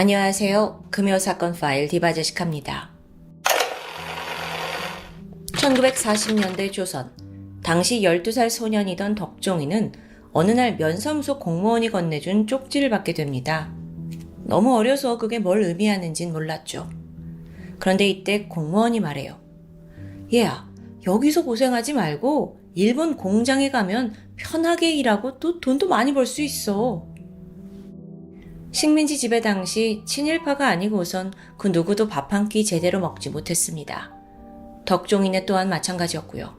안녕하세요. 금요사건 파일 디바제식합니다. 1940년대 조선, 당시 12살 소년이던 덕종이는 어느 날 면사무소 공무원이 건네준 쪽지를 받게 됩니다. 너무 어려서 그게 뭘 의미하는진 몰랐죠. 그런데 이때 공무원이 말해요. 얘야, 여기서 고생하지 말고 일본 공장에 가면 편하게 일하고 또 돈도 많이 벌 수 있어. 식민지 지배 당시 친일파가 아니고선 그 누구도 밥 한 끼 제대로 먹지 못했습니다. 덕종이네 또한 마찬가지였고요.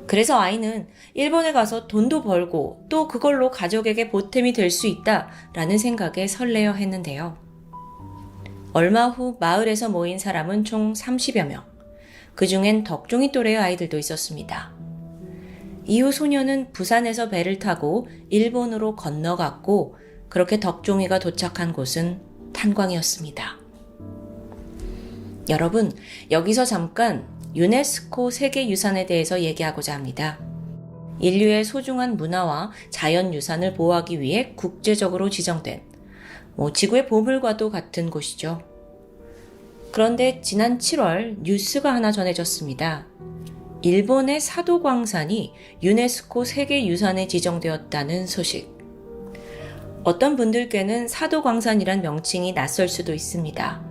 그래서 아이는 일본에 가서 돈도 벌고 또 그걸로 가족에게 보탬이 될 수 있다라는 생각에 설레어 했는데요. 얼마 후 마을에서 모인 사람은 총 30여 명. 그중엔 덕종이 또래의 아이들도 있었습니다. 이후 소녀는 부산에서 배를 타고 일본으로 건너갔고 그렇게 덕종이가 도착한 곳은 탄광이었습니다. 여러분, 여기서 잠깐 유네스코 세계유산에 대해서 얘기하고자 합니다. 인류의 소중한 문화와 자연유산을 보호하기 위해 국제적으로 지정된 지구의 보물과도 같은 곳이죠. 그런데 지난 7월 뉴스가 하나 전해졌습니다. 일본의 사도광산이 유네스코 세계유산에 지정되었다는 소식. 어떤 분들께는 사도광산이란 명칭이 낯설 수도 있습니다.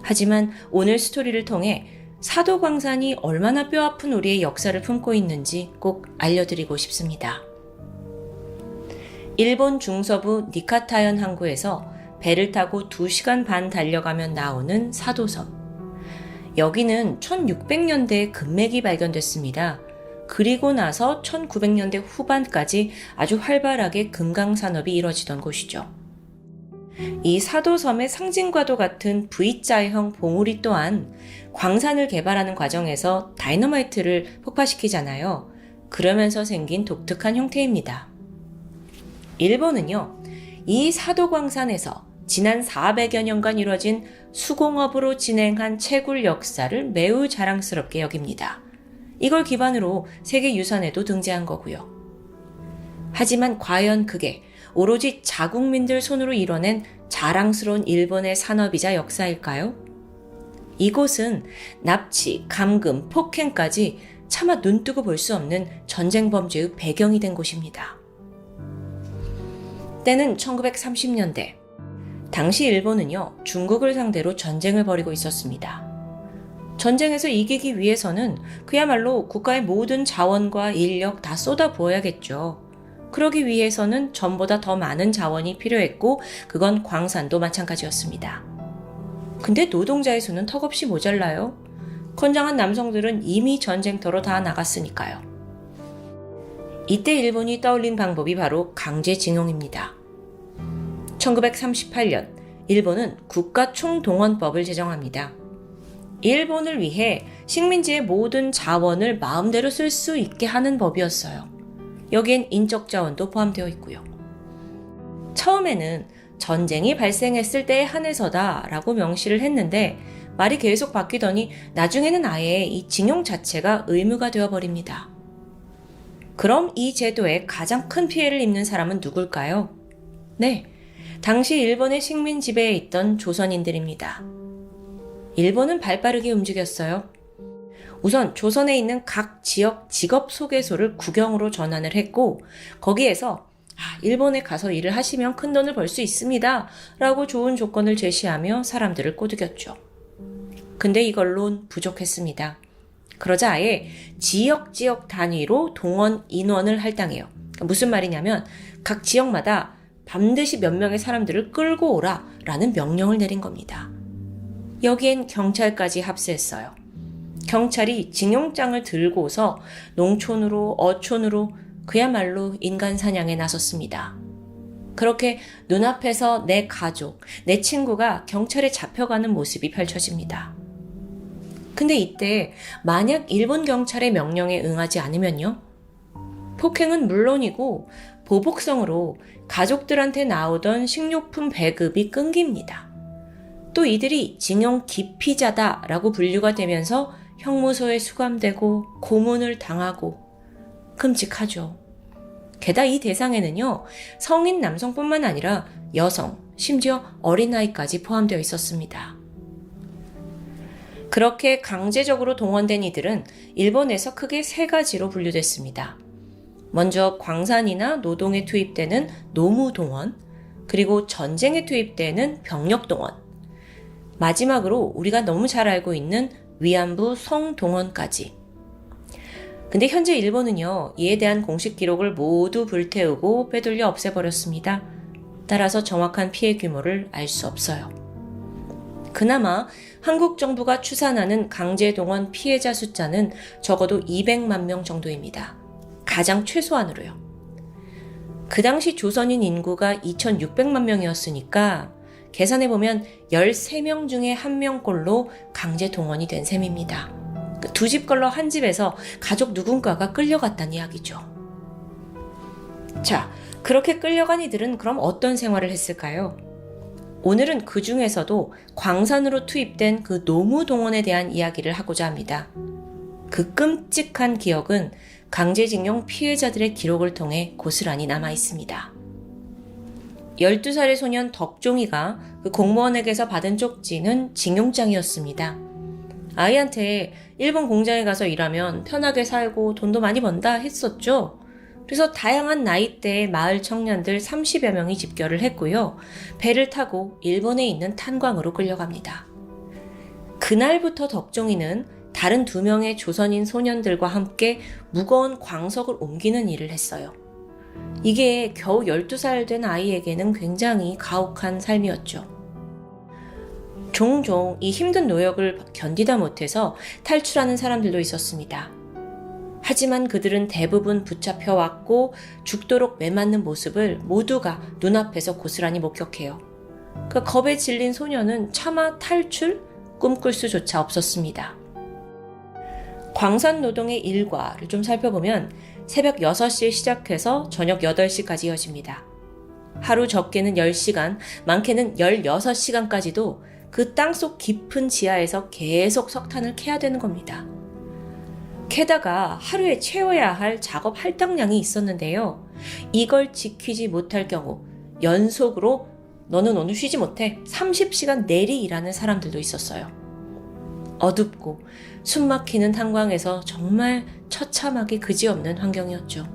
하지만 오늘 스토리를 통해 사도광산이 얼마나 뼈아픈 우리의 역사를 품고 있는지 꼭 알려드리고 싶습니다. 일본 중서부 니카타현 항구에서 배를 타고 2시간 반 달려가면 나오는 사도섬. 여기는 1600년대에 금맥이 발견됐습니다. 그리고 나서 1900년대 후반까지 아주 활발하게 금강산업이 이뤄지던 곳이죠. 이 사도섬의 상징과도 같은 V자형 봉우리 또한 광산을 개발하는 과정에서 다이너마이트를 폭파시키잖아요. 그러면서 생긴 독특한 형태입니다. 일본은요, 이 사도광산에서 지난 400여 년간 이뤄진 수공업으로 진행한 채굴 역사를 매우 자랑스럽게 여깁니다. 이걸 기반으로 세계유산에도 등재한 거고요. 하지만 과연 그게 오로지 자국민들 손으로 이뤄낸 자랑스러운 일본의 산업이자 역사일까요? 이곳은 납치, 감금, 폭행까지 차마 눈뜨고 볼 수 없는 전쟁 범죄의 배경이 된 곳입니다. 때는 1930년대. 당시 일본은요, 중국을 상대로 전쟁을 벌이고 있었습니다. 전쟁에서 이기기 위해서는 그야말로 국가의 모든 자원과 인력 다 쏟아부어야겠죠. 그러기 위해서는 전보다 더 많은 자원이 필요했고 그건 광산도 마찬가지였습니다. 근데 노동자의 수는 턱없이 모자라요. 건장한 남성들은 이미 전쟁터로 다 나갔으니까요. 이때 일본이 떠올린 방법이 바로 강제징용입니다. 1938년 일본은 국가총동원법을 제정합니다. 일본을 위해 식민지의 모든 자원을 마음대로 쓸 수 있게 하는 법이었어요. 여기엔 인적 자원도 포함되어 있고요. 처음에는 전쟁이 발생했을 때에 한해서다 라고 명시를 했는데 말이 계속 바뀌더니 나중에는 아예 이 징용 자체가 의무가 되어버립니다. 그럼 이 제도에 가장 큰 피해를 입는 사람은 누굴까요? 네, 당시 일본의 식민 지배에 있던 조선인들입니다. 일본은 발빠르게 움직였어요. 우선 조선에 있는 각 지역 직업 소개소를 국영으로 전환을 했고 거기에서 일본에 가서 일을 하시면 큰 돈을 벌 수 있습니다 라고 좋은 조건을 제시하며 사람들을 꼬드겼죠. 근데 이걸론 부족했습니다. 그러자 아예 지역 단위로 동원 인원을 할당해요. 무슨 말이냐면 각 지역마다 반드시 몇 명의 사람들을 끌고 오라 라는 명령을 내린 겁니다. 여기엔 경찰까지 합세했어요. 경찰이 징용장을 들고서 농촌으로 어촌으로 그야말로 인간 사냥에 나섰습니다. 그렇게 눈앞에서 내 가족, 내 친구가 경찰에 잡혀가는 모습이 펼쳐집니다. 근데 이때 만약 일본 경찰의 명령에 응하지 않으면요? 폭행은 물론이고 보복성으로 가족들한테 나오던 식료품 배급이 끊깁니다. 또 이들이 징용 기피자다라고 분류가 되면서 형무소에 수감되고 고문을 당하고 끔찍하죠. 게다가 이 대상에는요, 성인 남성뿐만 아니라 여성, 심지어 어린아이까지 포함되어 있었습니다. 그렇게 강제적으로 동원된 이들은 일본에서 크게 세 가지로 분류됐습니다. 먼저 광산이나 노동에 투입되는 노무동원, 그리고 전쟁에 투입되는 병력동원, 마지막으로 우리가 너무 잘 알고 있는 위안부 성동원까지. 근데 현재 일본은요, 이에 대한 공식 기록을 모두 불태우고 빼돌려 없애버렸습니다. 따라서 정확한 피해 규모를 알 수 없어요. 그나마 한국 정부가 추산하는 강제동원 피해자 숫자는 적어도 200만 명 정도입니다. 가장 최소한으로요. 그 당시 조선인 인구가 2,600만 명이었으니까 계산해보면 13명 중에 1명꼴로 강제 동원이 된 셈입니다. 두 집 걸러 한 집에서 가족 누군가가 끌려갔다는 이야기죠. 자, 그렇게 끌려간 이들은 그럼 어떤 생활을 했을까요? 오늘은 그 중에서도 광산으로 투입된 그 노무동원에 대한 이야기를 하고자 합니다. 그 끔찍한 기억은 강제징용 피해자들의 기록을 통해 고스란히 남아 있습니다. 12살의 소년 덕종이가 그 공무원에게서 받은 쪽지는 징용장이었습니다. 아이한테 일본 공장에 가서 일하면 편하게 살고 돈도 많이 번다 했었죠. 그래서 다양한 나이대의 마을 청년들 30여 명이 집결을 했고요. 배를 타고 일본에 있는 탄광으로 끌려갑니다. 그날부터 덕종이는 다른 2명의 조선인 소년들과 함께 무거운 광석을 옮기는 일을 했어요. 이게 겨우 12살 된 아이에게는 굉장히 가혹한 삶이었죠. 종종 이 힘든 노역을 견디다 못해서 탈출하는 사람들도 있었습니다. 하지만 그들은 대부분 붙잡혀왔고 죽도록 매맞는 모습을 모두가 눈앞에서 고스란히 목격해요. 그 겁에 질린 소녀는 차마 탈출? 꿈꿀 수조차 없었습니다. 광산 노동의 일과를 좀 살펴보면 새벽 6시에 시작해서 저녁 8시까지 이어집니다. 하루 적게는 10시간, 많게는 16시간까지도 그 땅속 깊은 지하에서 계속 석탄을 캐야 되는 겁니다. 게다가 하루에 채워야 할 작업 할당량이 있었는데요. 이걸 지키지 못할 경우 연속으로 너는 오늘 쉬지 못해 30시간 내리 일하는 사람들도 있었어요. 어둡고 숨막히는 탄광에서 정말 처참하게 그지없는 환경이었죠.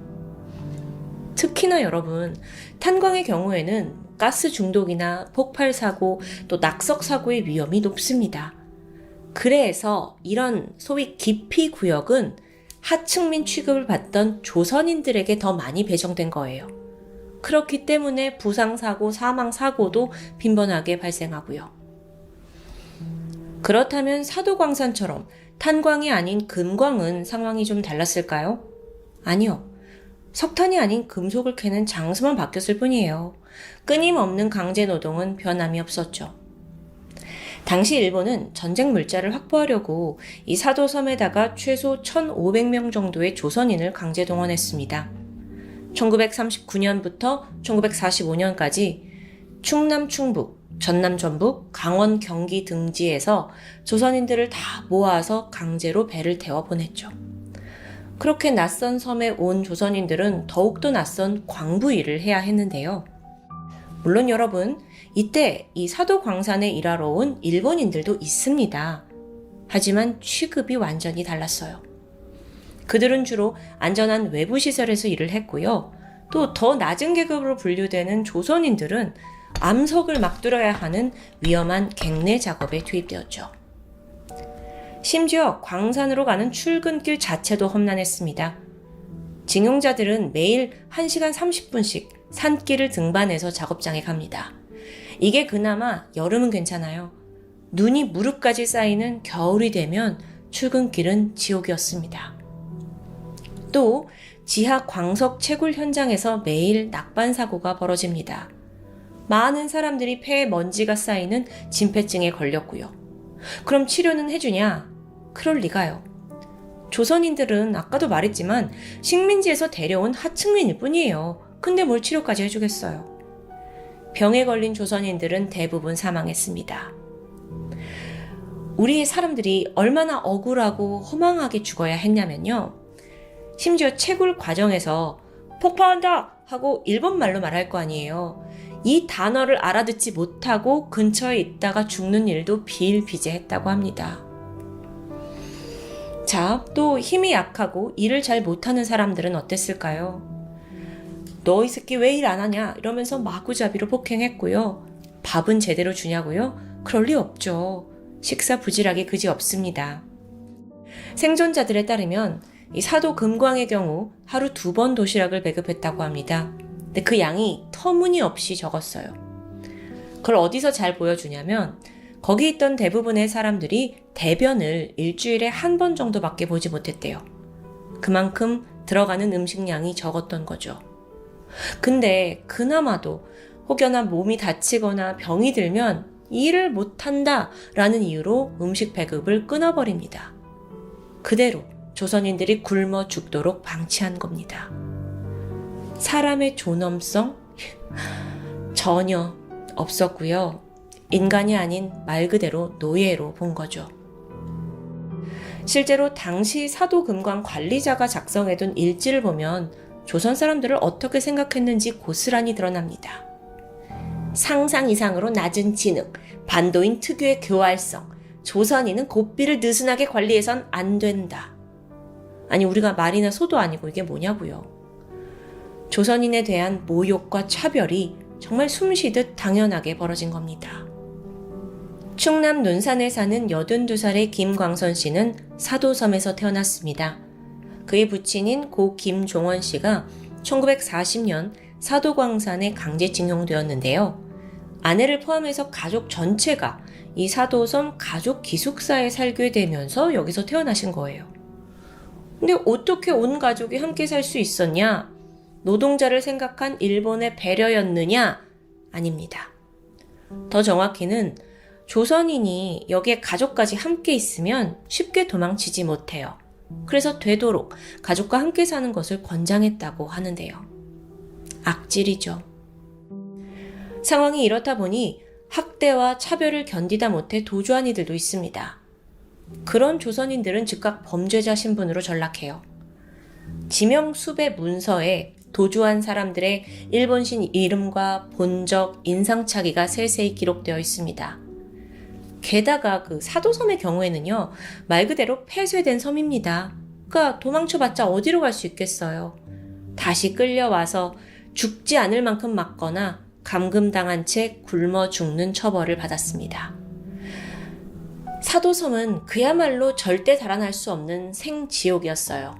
특히나 여러분, 탄광의 경우에는 가스 중독이나 폭발 사고, 또 낙석 사고의 위험이 높습니다. 그래서 이런 소위 기피 구역은 하층민 취급을 받던 조선인들에게 더 많이 배정된 거예요. 그렇기 때문에 부상사고, 사망사고도 빈번하게 발생하고요. 그렇다면 사도광산처럼 탄광이 아닌 금광은 상황이 좀 달랐을까요? 아니요. 석탄이 아닌 금속을 캐는 장소만 바뀌었을 뿐이에요. 끊임없는 강제노동은 변함이 없었죠. 당시 일본은 전쟁 물자를 확보하려고 이 사도섬에다가 최소 1,500명 정도의 조선인을 강제 동원했습니다. 1939년부터 1945년까지 충남 충북, 전남 전북, 강원 경기 등지에서 조선인들을 다 모아서 강제로 배를 태워 보냈죠. 그렇게 낯선 섬에 온 조선인들은 더욱더 낯선 광부 일을 해야 했는데요. 물론 여러분, 이때 이 사도광산에 일하러 온 일본인들도 있습니다. 하지만 취급이 완전히 달랐어요. 그들은 주로 안전한 외부 시설에서 일을 했고요. 또 더 낮은 계급으로 분류되는 조선인들은 암석을 막뚫어야 하는 위험한 갱내 작업에 투입되었죠. 심지어 광산으로 가는 출근길 자체도 험난했습니다. 징용자들은 매일 1시간 30분씩 산길을 등반해서 작업장에 갑니다. 이게 그나마 여름은 괜찮아요. 눈이 무릎까지 쌓이는 겨울이 되면 출근길은 지옥이었습니다. 또 지하 광석 채굴 현장에서 매일 낙반 사고가 벌어집니다. 많은 사람들이 폐에 먼지가 쌓이는 진폐증에 걸렸고요. 그럼 치료는 해주냐? 그럴 리가요. 조선인들은 아까도 말했지만 식민지에서 데려온 하층민일 뿐이에요. 근데 뭘 치료까지 해주겠어요. 병에 걸린 조선인들은 대부분 사망했습니다. 우리의 사람들이 얼마나 억울하고 허망하게 죽어야 했냐면요. 심지어 채굴 과정에서 폭파한다! 하고 일본말로 말할 거 아니에요. 이 단어를 알아듣지 못하고 근처에 있다가 죽는 일도 비일비재했다고 합니다. 자, 또 힘이 약하고 일을 잘 못하는 사람들은 어땠을까요? 너 이 새끼 왜 일 안 하냐? 이러면서 마구잡이로 폭행했고요. 밥은 제대로 주냐고요? 그럴 리 없죠. 식사 부지락이 그지없습니다. 생존자들에 따르면 이 사도 금광의 경우 하루 2번 도시락을 배급했다고 합니다. 근데 그 양이 터무니없이 적었어요. 그걸 어디서 잘 보여주냐면 거기 있던 대부분의 사람들이 대변을 일주일에 1번 정도밖에 보지 못했대요. 그만큼 들어가는 음식량이 적었던 거죠. 근데 그나마도 혹여나 몸이 다치거나 병이 들면 일을 못한다 라는 이유로 음식 배급을 끊어버립니다. 그대로 조선인들이 굶어 죽도록 방치한 겁니다. 사람의 존엄성? 전혀 없었고요. 인간이 아닌 말 그대로 노예로 본 거죠. 실제로 당시 사도금광 관리자가 작성해둔 일지를 보면 조선 사람들을 어떻게 생각했는지 고스란히 드러납니다. 상상 이상으로 낮은 지능, 반도인 특유의 교활성, 조선인은 고삐를 느슨하게 관리해선 안 된다. 아니 우리가 말이나 소도 아니고 이게 뭐냐고요. 조선인에 대한 모욕과 차별이 정말 숨쉬듯 당연하게 벌어진 겁니다. 충남 논산에 사는 82살의 김광선 씨는 사도섬에서 태어났습니다. 그의 부친인 고 김종원 씨가 1940년 사도광산에 강제징용되었는데요. 아내를 포함해서 가족 전체가 이 사도섬 가족 기숙사에 살게 되면서 여기서 태어나신 거예요. 근데 어떻게 온 가족이 함께 살 수 있었냐? 노동자를 생각한 일본의 배려였느냐? 아닙니다. 더 정확히는 조선인이 여기에 가족까지 함께 있으면 쉽게 도망치지 못해요. 그래서 되도록 가족과 함께 사는 것을 권장했다고 하는데요. 악질이죠. 상황이 이렇다 보니 학대와 차별을 견디다 못해 도주한 이들도 있습니다. 그런 조선인들은 즉각 범죄자 신분으로 전락해요. 지명수배 문서에 도주한 사람들의 일본신 이름과 본적, 인상착의가 세세히 기록되어 있습니다. 게다가 그 사도섬의 경우에는요, 말 그대로 폐쇄된 섬입니다. 그러니까 도망쳐봤자 어디로 갈 수 있겠어요. 다시 끌려와서 죽지 않을 만큼 맞거나 감금당한 채 굶어 죽는 처벌을 받았습니다. 사도섬은 그야말로 절대 달아날 수 없는 생지옥이었어요.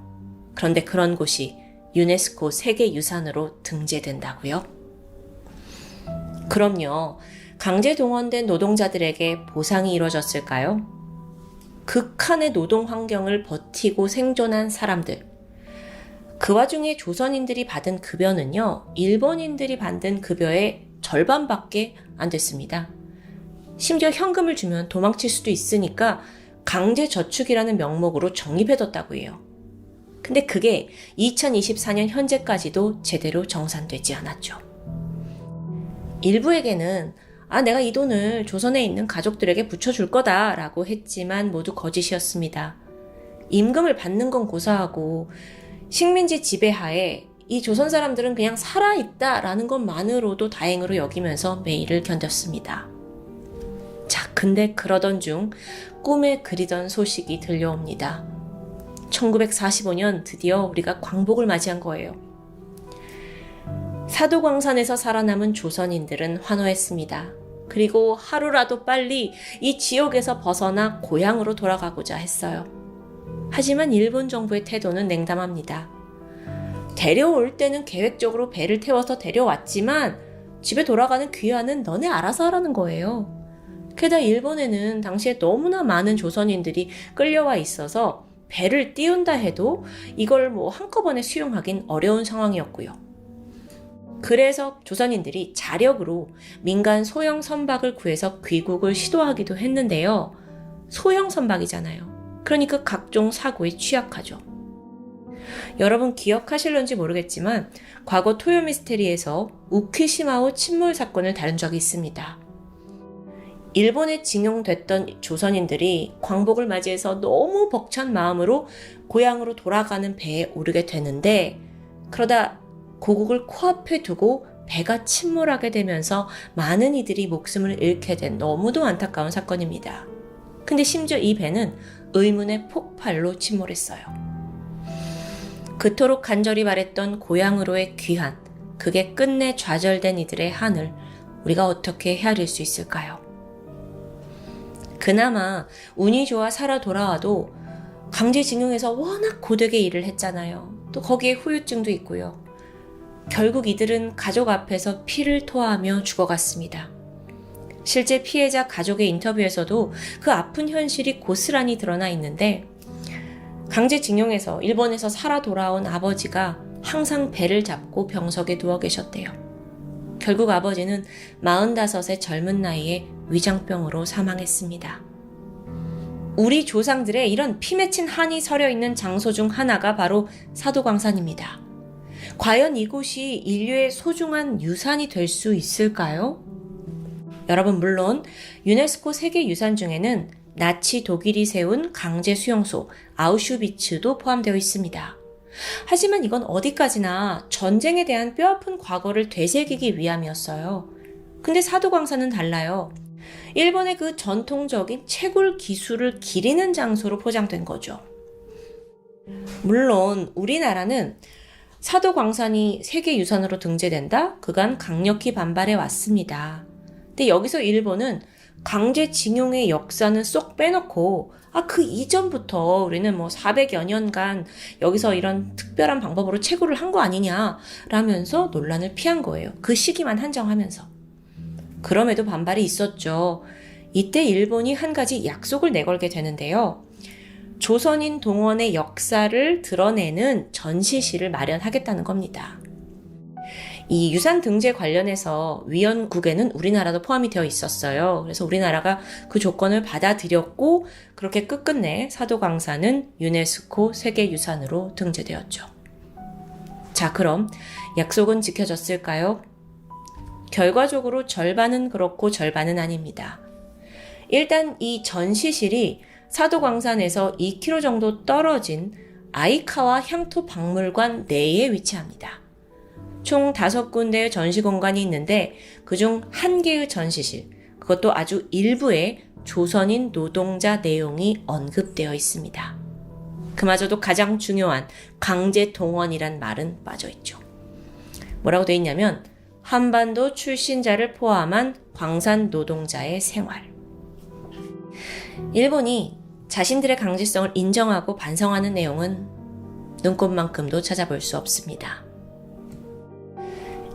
그런데 그런 곳이 유네스코 세계유산으로 등재된다고요? 그럼요. 강제 동원된 노동자들에게 보상이 이루어졌을까요? 극한의 노동 환경을 버티고 생존한 사람들. 그 와중에 조선인들이 받은 급여는요, 일본인들이 받은 급여의 절반밖에 안 됐습니다. 심지어 현금을 주면 도망칠 수도 있으니까 강제 저축이라는 명목으로 적립해뒀다고 해요. 근데 그게 2024년 현재까지도 제대로 정산되지 않았죠. 일부에게는 내가 이 돈을 조선에 있는 가족들에게 붙여줄 거다 라고 했지만 모두 거짓이었습니다. 임금을 받는 건 고사하고 식민지 지배하에 이 조선 사람들은 그냥 살아있다 라는 것만으로도 다행으로 여기면서 매일을 견뎠습니다. 자, 근데 그러던 중 꿈에 그리던 소식이 들려옵니다. 1945년 드디어 우리가 광복을 맞이한 거예요. 사도광산에서 살아남은 조선인들은 환호했습니다. 그리고 하루라도 빨리 이 지옥에서 벗어나 고향으로 돌아가고자 했어요. 하지만 일본 정부의 태도는 냉담합니다. 데려올 때는 계획적으로 배를 태워서 데려왔지만 집에 돌아가는 귀환은 너네 알아서 하라는 거예요. 게다가 일본에는 당시에 너무나 많은 조선인들이 끌려와 있어서 배를 띄운다 해도 이걸 한꺼번에 수용하긴 어려운 상황이었고요. 그래서 조선인들이 자력으로 민간 소형 선박을 구해서 귀국을 시도하기도 했는데요. 소형 선박이잖아요. 그러니까 각종 사고에 취약하죠. 여러분 기억하실런지 모르겠지만 과거 토요미스테리에서 우키시마호 침몰 사건을 다룬 적이 있습니다. 일본에 징용됐던 조선인들이 광복을 맞이해서 너무 벅찬 마음으로 고향으로 돌아가는 배에 오르게 되는데 그러다 고국을 코앞에 두고 배가 침몰하게 되면서 많은 이들이 목숨을 잃게 된 너무도 안타까운 사건입니다. 근데 심지어 이 배는 의문의 폭발로 침몰했어요. 그토록 간절히 바랬던 고향으로의 귀환, 그게 끝내 좌절된 이들의 한을 우리가 어떻게 헤아릴 수 있을까요? 그나마 운이 좋아 살아 돌아와도 강제징용에서 워낙 고되게 일을 했잖아요. 또 거기에 후유증도 있고요. 결국 이들은 가족 앞에서 피를 토하며 죽어갔습니다. 실제 피해자 가족의 인터뷰에서도 그 아픈 현실이 고스란히 드러나 있는데, 강제징용에서 일본에서 살아 돌아온 아버지가 항상 배를 잡고 병석에 누워 계셨대요. 결국 아버지는 45의 젊은 나이에 위장병으로 사망했습니다. 우리 조상들의 이런 피 맺힌 한이 서려 있는 장소 중 하나가 바로 사도광산입니다. 과연 이곳이 인류의 소중한 유산이 될 수 있을까요? 여러분, 물론 유네스코 세계유산 중에는 나치 독일이 세운 강제 수용소 아우슈비츠도 포함되어 있습니다. 하지만 이건 어디까지나 전쟁에 대한 뼈아픈 과거를 되새기기 위함이었어요. 근데 사도광산은 달라요. 일본의 그 전통적인 채굴 기술을 기리는 장소로 포장된 거죠. 물론 우리나라는 사도광산이 세계유산으로 등재된다? 그간 강력히 반발해 왔습니다. 근데 여기서 일본은 강제징용의 역사는 쏙 빼놓고 그 이전부터 우리는 400여 년간 여기서 이런 특별한 방법으로 채굴을 한 거 아니냐 라면서 논란을 피한 거예요. 그 시기만 한정하면서. 그럼에도 반발이 있었죠. 이때 일본이 한 가지 약속을 내걸게 되는데요. 조선인 동원의 역사를 드러내는 전시실을 마련하겠다는 겁니다. 이 유산 등재 관련해서 위원국에는 우리나라도 포함이 되어 있었어요. 그래서 우리나라가 그 조건을 받아들였고 그렇게 끝끝내 사도광산은 유네스코 세계유산으로 등재되었죠. 자, 그럼 약속은 지켜졌을까요? 결과적으로 절반은 그렇고 절반은 아닙니다. 일단 이 전시실이 사도광산에서 2km 정도 떨어진 아이카와 향토 박물관 내에 위치합니다. 총 5군데의 전시 공간이 있는데 그중 1개의 전시실, 그것도 아주 일부의 조선인 노동자 내용이 언급되어 있습니다. 그마저도 가장 중요한 강제 동원이란 말은 빠져있죠. 뭐라고 되어 있냐면 한반도 출신자를 포함한 광산 노동자의 생활. 일본이 자신들의 강제성을 인정하고 반성하는 내용은 눈꼽만큼도 찾아볼 수 없습니다.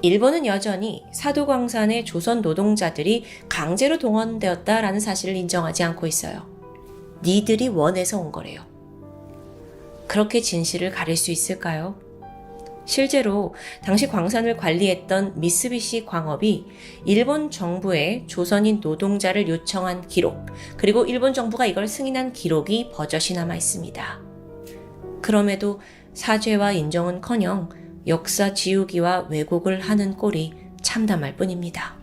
일본은 여전히 사도광산의 조선 노동자들이 강제로 동원되었다라는 사실을 인정하지 않고 있어요. 니들이 원해서 온 거래요. 그렇게 진실을 가릴 수 있을까요? 실제로 당시 광산을 관리했던 미쓰비시 광업이 일본 정부에 조선인 노동자를 요청한 기록, 그리고 일본 정부가 이걸 승인한 기록이 버젓이 남아 있습니다. 그럼에도 사죄와 인정은커녕 역사 지우기와 왜곡을 하는 꼴이 참담할 뿐입니다.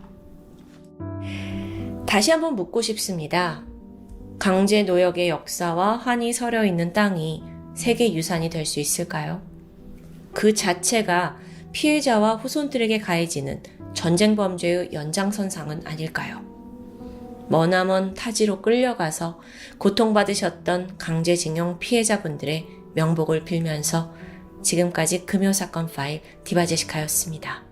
다시 한번 묻고 싶습니다. 강제 노역의 역사와 한이 서려 있는 땅이 세계유산이 될 수 있을까요? 그 자체가 피해자와 후손들에게 가해지는 전쟁 범죄의 연장선상은 아닐까요? 머나먼 타지로 끌려가서 고통받으셨던 강제징용 피해자분들의 명복을 빌면서 지금까지 금요사건 파일 디바제시카였습니다.